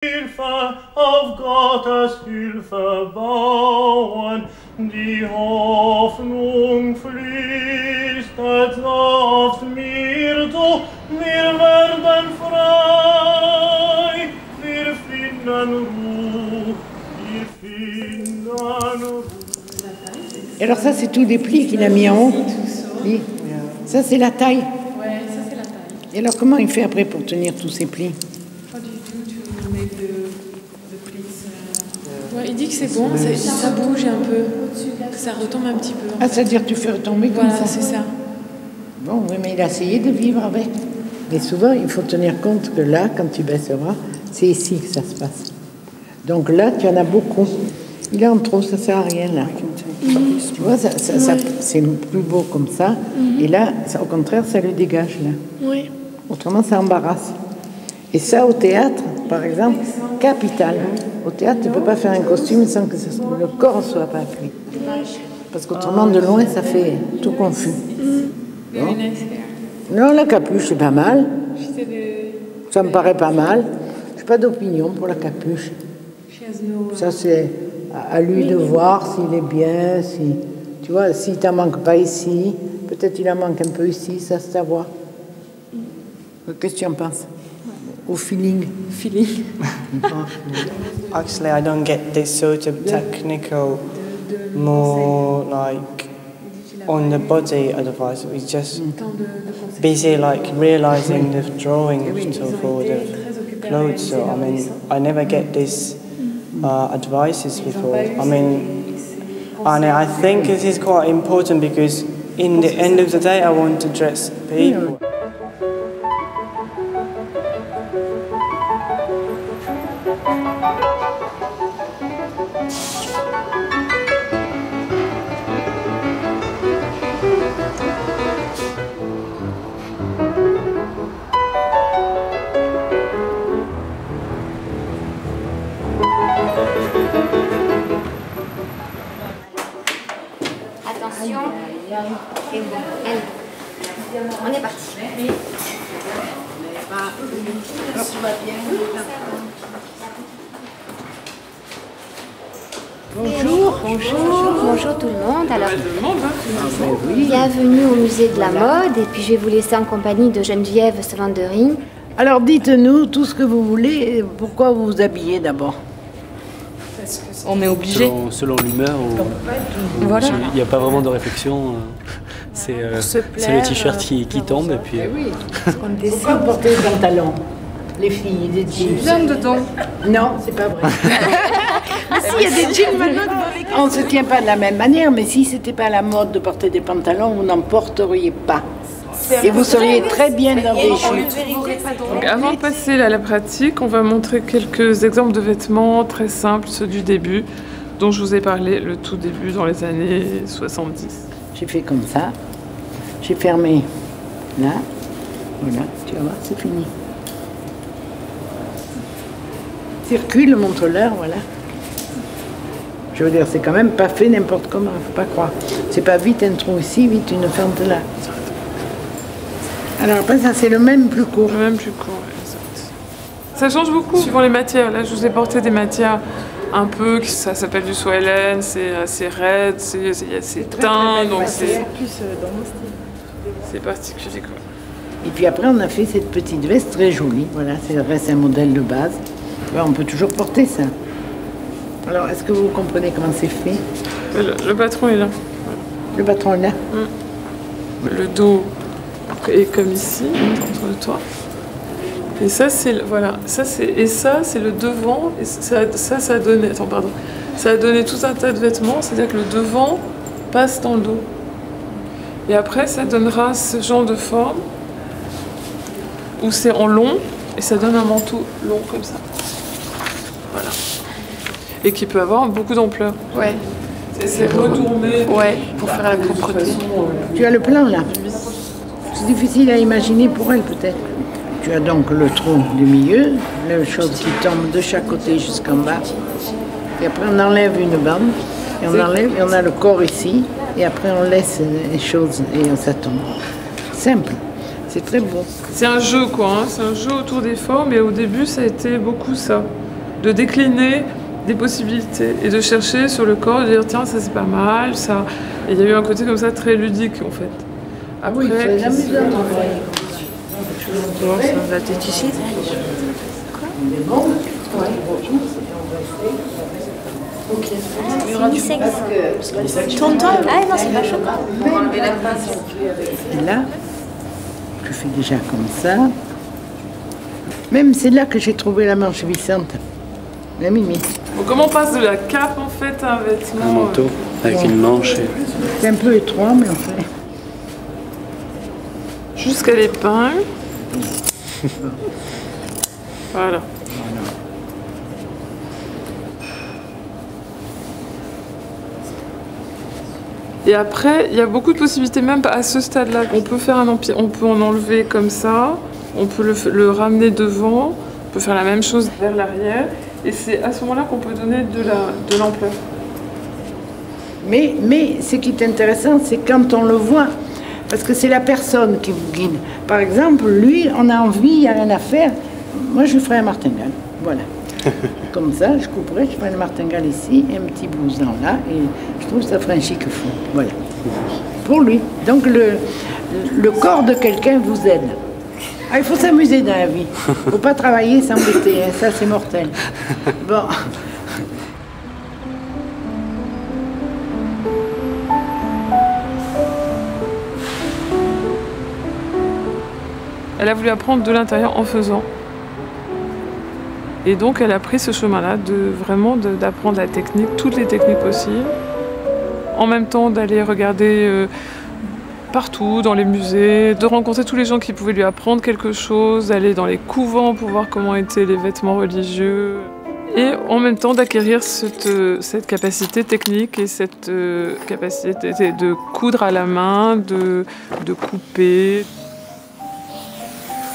Hilfe, auf Gottes Hilfe bauen, die Hoffnung flüstert oft mir zu, wir werden frei, wir finden Ruhe, wir finden Ruhe. Et alors ça, c'est tous les plis qu'il a mis en haut. Oui. Ça, c'est la taille. Ouais, ça c'est la taille. Et alors, comment il fait après pour tenir tous ces plis? Ouais, il dit que c'est bon, ça bouge un peu, que ça retombe un petit peu. Ah, c'est-à-dire que tu fais retomber comme Voilà, ça. c'est ça. Bon, oui, mais il a essayé de vivre avec. Mais souvent, il faut tenir compte que là, quand tu baisseras, c'est ici que ça se passe. Donc là, tu en as beaucoup. Il est en trop, ça sert à rien là. Tu vois, c'est plus beau comme ça. Et là, au contraire, ça le dégage là. Oui. Autrement, ça embarrasse. Et ça, au théâtre, par exemple, capital. Au théâtre, tu ne peux pas faire un costume sans que le corps ne soit pas appuyé. Parce qu'autrement, de loin, ça fait tout confus. Bon. Non, la capuche, c'est pas mal. Ça me paraît pas mal. Je n'ai pas d'opinion pour la capuche. Ça, c'est à lui de voir s'il est bien. Si, tu vois, s'il t'en manque pas ici, peut-être il en manque un peu ici, ça c'est à voir. Qu'est-ce que tu en penses? Au feeling. Feeling. Actually, I don't get this sort of technical, more like on the body advice. We just busy like realizing the drawing for the clothes. So I mean, I never get this advices before. I mean, and I think it is quite important because in the end of the day, I want to dress people. Attention, et bon, allez, on est parti. Bonjour tout le monde. Alors, bienvenue au musée de la mode et puis je vais vous laisser en compagnie de Geneviève Savandering. Alors dites-nous tout ce que vous voulez et pourquoi vous vous habillez d'abord. On est obligé. Selon l'humeur, Voilà. il n'y a pas vraiment de réflexion. C'est le t-shirt qui tombe et puis. Oui. Pourquoi vous portez des pantalons, les filles, des jeans? J'aime dedans. Non, c'est pas vrai. Ah si, il y a des jeans maintenant. On ne se tient pas de la même manière, mais si c'était pas la mode de porter des pantalons, vous n'en porteriez pas. Et vous seriez très bien dans des jupes. Donc avant de passer à la pratique, on va montrer quelques exemples de vêtements très simples, ceux du début, dont je vous ai parlé, le tout début dans les années 70. J'ai fait comme ça. J'ai fermé là. Voilà, tu vas voir, c'est fini. Circule, montre-leur, voilà. Je veux dire, c'est quand même pas fait n'importe comment, faut pas croire. C'est pas vite un trou ici, vite une fente là. Alors après, ça c'est le même plus court. Le même plus court, exact. Ça change beaucoup suivant les matières. Là, je vous ai porté des matières un peu, ça s'appelle du soie laine, c'est assez raide, c'est teint, donc c'est particulier quoi. Et puis après, on a fait cette petite veste très jolie. Voilà, c'est un modèle de base. Ouais, on peut toujours porter ça. Alors, est-ce que vous comprenez comment c'est fait? Le patron est là. Le patron est là. Le dos est comme ici, entre toi. Et ça, c'est voilà, ça c'est le devant. Et ça a donné. Attends, pardon. Ça a donné tout un tas de vêtements. C'est-à-dire que le devant passe dans le dos. Et après, ça donnera ce genre de forme où c'est en long et ça donne un manteau long comme ça. Voilà. Et qui peut avoir beaucoup d'ampleur. Ouais. C'est retourné. Ouais, pour faire la propreté. Tu as le plan là. C'est difficile à imaginer pour elle peut-être. Tu as donc le trou du milieu, la chose qui tombe de chaque côté jusqu'en bas. Et après on enlève une bande, et on enlève, et on a le corps ici, et après on laisse les choses et ça tombe. Simple, c'est très beau. C'est un jeu quoi, hein. C'est un jeu autour des formes et au début ça a été beaucoup ça. de décliner des possibilités et de chercher sur le corps, de dire tiens ça c'est pas mal, ça. Et il y a eu un côté comme ça très ludique en fait. Après, oui, c'est amusant. Ça va t'être ici. Quoi? Unisexe. Tourne-toi. Ah non, c'est pas choquant. Et là, je fais déjà comme ça. Même c'est là que j'ai trouvé la manche vissante. La Mimi. Bon, comment on passe de la cape en fait à un vêtement? Un manteau avec une manche. Et... C'est un peu étroit, mais on fait. Jusqu'à l'épingle. Voilà. Et après, il y a beaucoup de possibilités, même à ce stade-là. On peut faire un empire, on peut en enlever comme ça, on peut le ramener devant, on peut faire la même chose vers l'arrière, et c'est à ce moment-là qu'on peut donner de l'ampleur. Mais ce qui est intéressant, c'est quand on le voit, parce que c'est la personne qui vous guide. Par exemple, lui, on a envie, il n'y a rien à faire. Moi, je ferais un martingale. Voilà. Comme ça, je couperais, je ferais un martingale ici, et un petit blouson là, et je trouve que ça ferait un chic fou. Voilà. Pour lui. Donc, le corps de quelqu'un vous aide. Ah, il faut s'amuser dans la vie. Il ne faut pas travailler, s'embêter. Hein. Ça, c'est mortel. Bon. Elle a voulu apprendre de l'intérieur en faisant. Et donc elle a pris ce chemin-là d'apprendre la technique, toutes les techniques possibles. En même temps d'aller regarder partout, dans les musées, de rencontrer tous les gens qui pouvaient lui apprendre quelque chose, d'aller dans les couvents pour voir comment étaient les vêtements religieux. Et en même temps d'acquérir cette capacité technique et cette capacité de coudre à la main, de couper.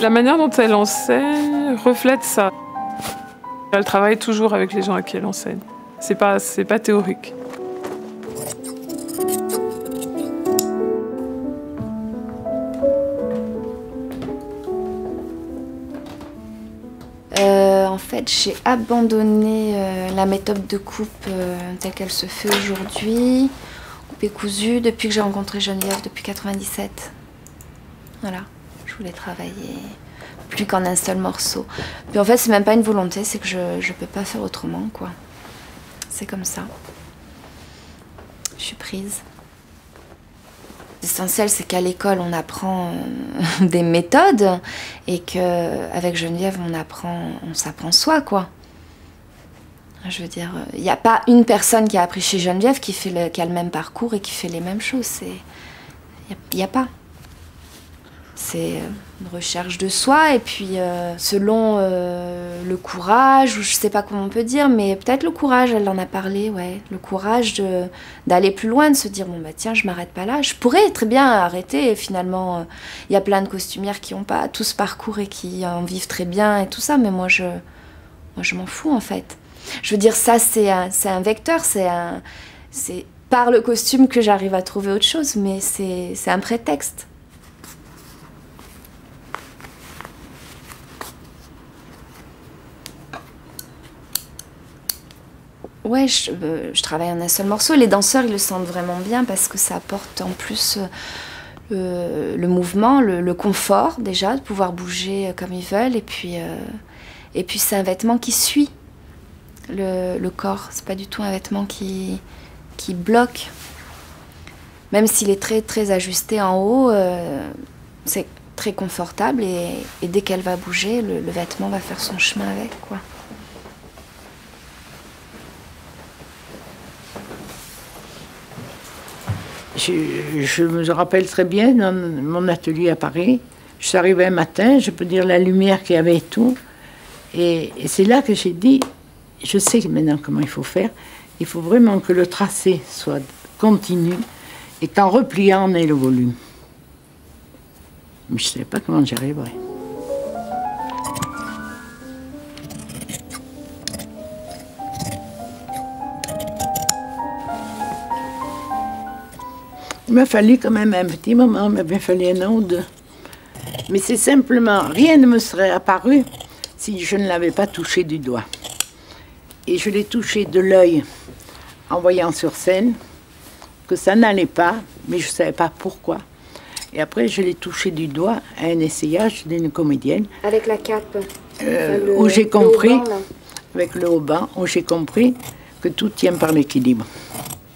La manière dont elle enseigne reflète ça. Elle travaille toujours avec les gens à qui elle enseigne. C'est pas théorique. En fait, j'ai abandonné la méthode de coupe telle qu'elle se fait aujourd'hui, coupé cousu, depuis que j'ai rencontré Geneviève, depuis 97. Voilà, je voulais travailler plus qu'en un seul morceau. Puis en fait, c'est même pas une volonté, c'est que je peux pas faire autrement, quoi. C'est comme ça. Je suis prise. L'essentiel, c'est qu'à l'école, on apprend des méthodes et qu'avec Geneviève, on s'apprend soi, quoi. Je veux dire, il n'y a pas une personne qui a appris chez Geneviève qui a le même parcours et qui fait les mêmes choses. Il n'y a pas. C'est une recherche de soi et puis selon le courage, ou je sais pas comment on peut dire, mais peut-être le courage, elle en a parlé, ouais. Le courage d'aller plus loin, de se dire bon bah tiens, je m'arrête pas là. Je pourrais très bien arrêter et finalement il y a plein de costumières qui n'ont pas tout ce parcours et qui en vivent très bien et tout ça, mais moi je m'en fous en fait. Je veux dire, ça c'est un vecteur, c'est par le costume que j'arrive à trouver autre chose, mais c'est un prétexte. Ouais, je travaille en un seul morceau. Les danseurs, ils le sentent vraiment bien parce que ça apporte en plus le mouvement, le confort déjà, de pouvoir bouger comme ils veulent. Et puis c'est un vêtement qui suit le corps. C'est pas du tout un vêtement qui bloque. Même s'il est très, très ajusté en haut, c'est très confortable et dès qu'elle va bouger, le vêtement va faire son chemin avec, quoi. Je me rappelle très bien, dans mon atelier à Paris, je suis arrivée un matin, je peux dire la lumière qu'il y avait et tout, et c'est là que j'ai dit, je sais maintenant comment il faut faire, il faut vraiment que le tracé soit continu, et qu'en repliant, on ait le volume. Mais je ne savais pas comment j'y arriverais. Il m'a fallu quand même un petit moment, il m'a bien fallu un an ou deux. Mais c'est simplement, rien ne me serait apparu si je ne l'avais pas touché du doigt. Et je l'ai touché de l'œil en voyant sur scène que ça n'allait pas, mais je ne savais pas pourquoi. Et après, je l'ai touché du doigt à un essayage d'une comédienne. Avec la cape. Où j'ai compris, avec le haut-ban, où j'ai compris que tout tient par l'équilibre.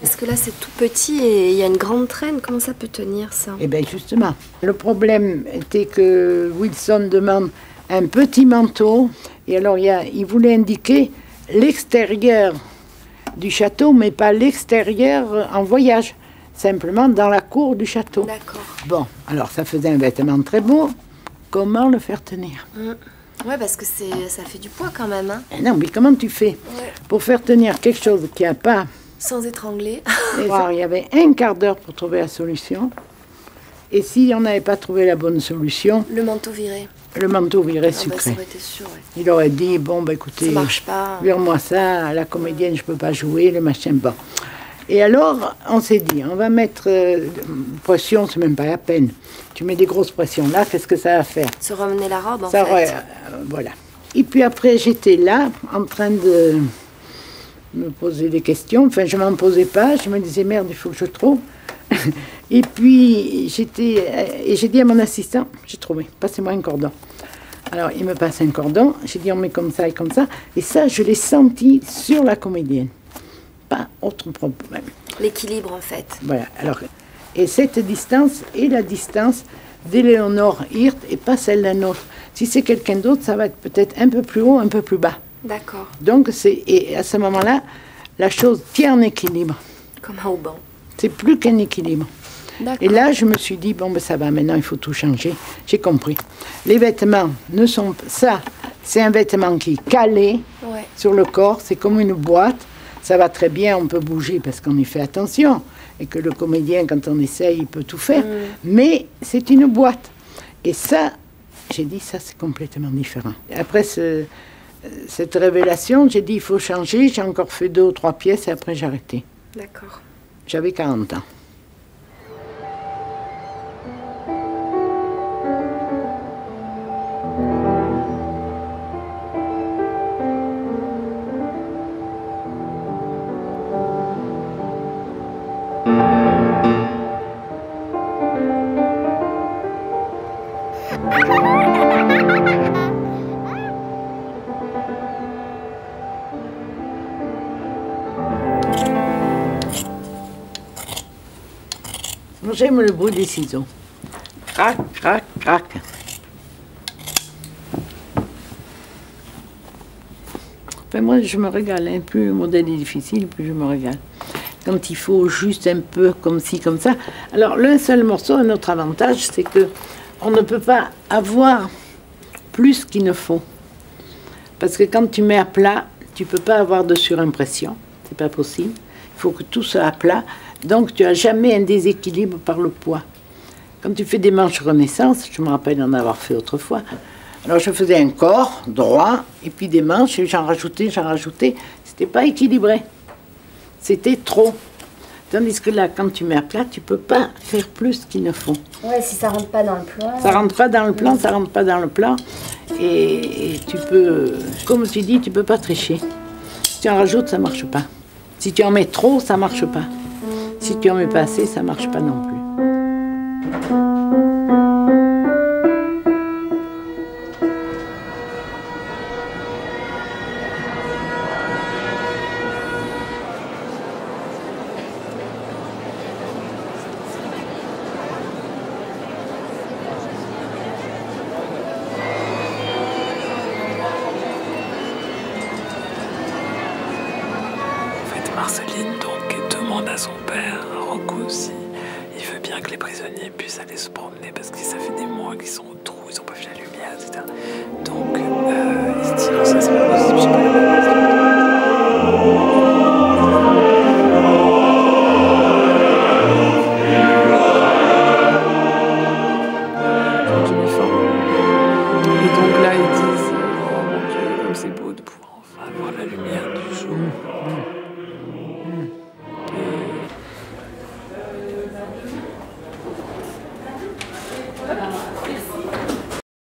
Parce que là, c'est tout petit et il y a une grande traîne. Comment ça peut tenir, ça? Eh bien, justement. Le problème était que Wilson demande un petit manteau. Et alors, il voulait indiquer l'extérieur du château, mais pas l'extérieur en voyage. Simplement dans la cour du château. D'accord. Bon, alors ça faisait un vêtement très beau. Comment le faire tenir? Ouais, parce que ça fait du poids quand même. Hein. Non, mais comment tu fais pour faire tenir quelque chose qui n'a pas... Sans étrangler. Alors, il y avait un quart d'heure pour trouver la solution. Et si on n'avait pas trouvé la bonne solution... Le manteau viré. Le manteau viré sucré. Ça aurait été sûr, Il aurait dit, bon, bah, écoutez... Ça marche pas. Vire-moi ça, la comédienne, je ne peux pas jouer, le machin, bon. Et alors, on s'est dit, on va mettre pression, c'est même pas la peine. Tu mets des grosses pressions là, qu'est-ce que ça va faire? Se ramener la robe, en fait. Voilà. Et puis après, j'étais là, en train de me poser des questions. Enfin, je ne m'en posais pas. Je me disais, merde, il faut que je trouve. Et puis, j'ai dit à mon assistant, j'ai trouvé, passez-moi un cordon. Alors, il me passe un cordon. J'ai dit, on met comme ça et comme ça. Et ça, je l'ai senti sur la comédienne. Pas autre problème. L'équilibre, en fait. Voilà. Alors, et cette distance est la distance d'Éléonore Hirt et pas celle d'un autre. Si c'est quelqu'un d'autre, ça va être peut-être un peu plus haut, un peu plus bas. D'accord. Donc, et à ce moment-là, la chose tient en équilibre. Comme un haut-ban. C'est plus qu'un équilibre. Et là, je me suis dit, bon, ben ça va, maintenant, il faut tout changer. J'ai compris. Les vêtements ne sont... Ça, c'est un vêtement qui est calé sur le corps. C'est comme une boîte. Ça va très bien, on peut bouger parce qu'on y fait attention. Et que le comédien, quand on essaye, il peut tout faire. Mais c'est une boîte. Et ça, j'ai dit, ça, c'est complètement différent. Après cette révélation, j'ai dit, il faut changer. J'ai encore fait 2 ou 3 pièces et après, j'ai arrêté. D'accord. J'avais 40 ans. J'aime le bruit des ciseaux. Crac, crac, crac. Enfin, moi, je me régale. Hein. Plus le modèle est difficile, plus je me régale. Quand il faut juste un peu comme ci, comme ça. Alors, l'un seul morceau, un autre avantage, c'est que on ne peut pas avoir plus qu'il ne faut. Parce que quand tu mets à plat, tu ne peux pas avoir de surimpression. C'est pas possible. Il faut que tout soit à plat. Donc, tu n'as jamais un déséquilibre par le poids. Quand tu fais des manches Renaissance, je me rappelle d'en avoir fait autrefois, alors je faisais un corps droit, et puis des manches, et j'en rajoutais. C'était pas équilibré. C'était trop. Tandis que là, quand tu mets à plat, tu ne peux pas faire plus qu'il ne faut. Ouais, si ça rentre pas dans le plan. Ça rentre pas dans le plan, ça rentre pas dans le plan. Et tu peux, comme tu dis, tu peux pas tricher. Si tu en rajoutes, ça marche pas. Si tu en mets trop, ça marche pas. Si tu en mets pas assez, ça marche pas non plus. Marceline donc demande à son père, à Rocco aussi, il veut bien que les prisonniers puissent aller se promener parce que ça fait des mois qu'ils sont au trou, ils n'ont pas vu la lumière, etc. Donc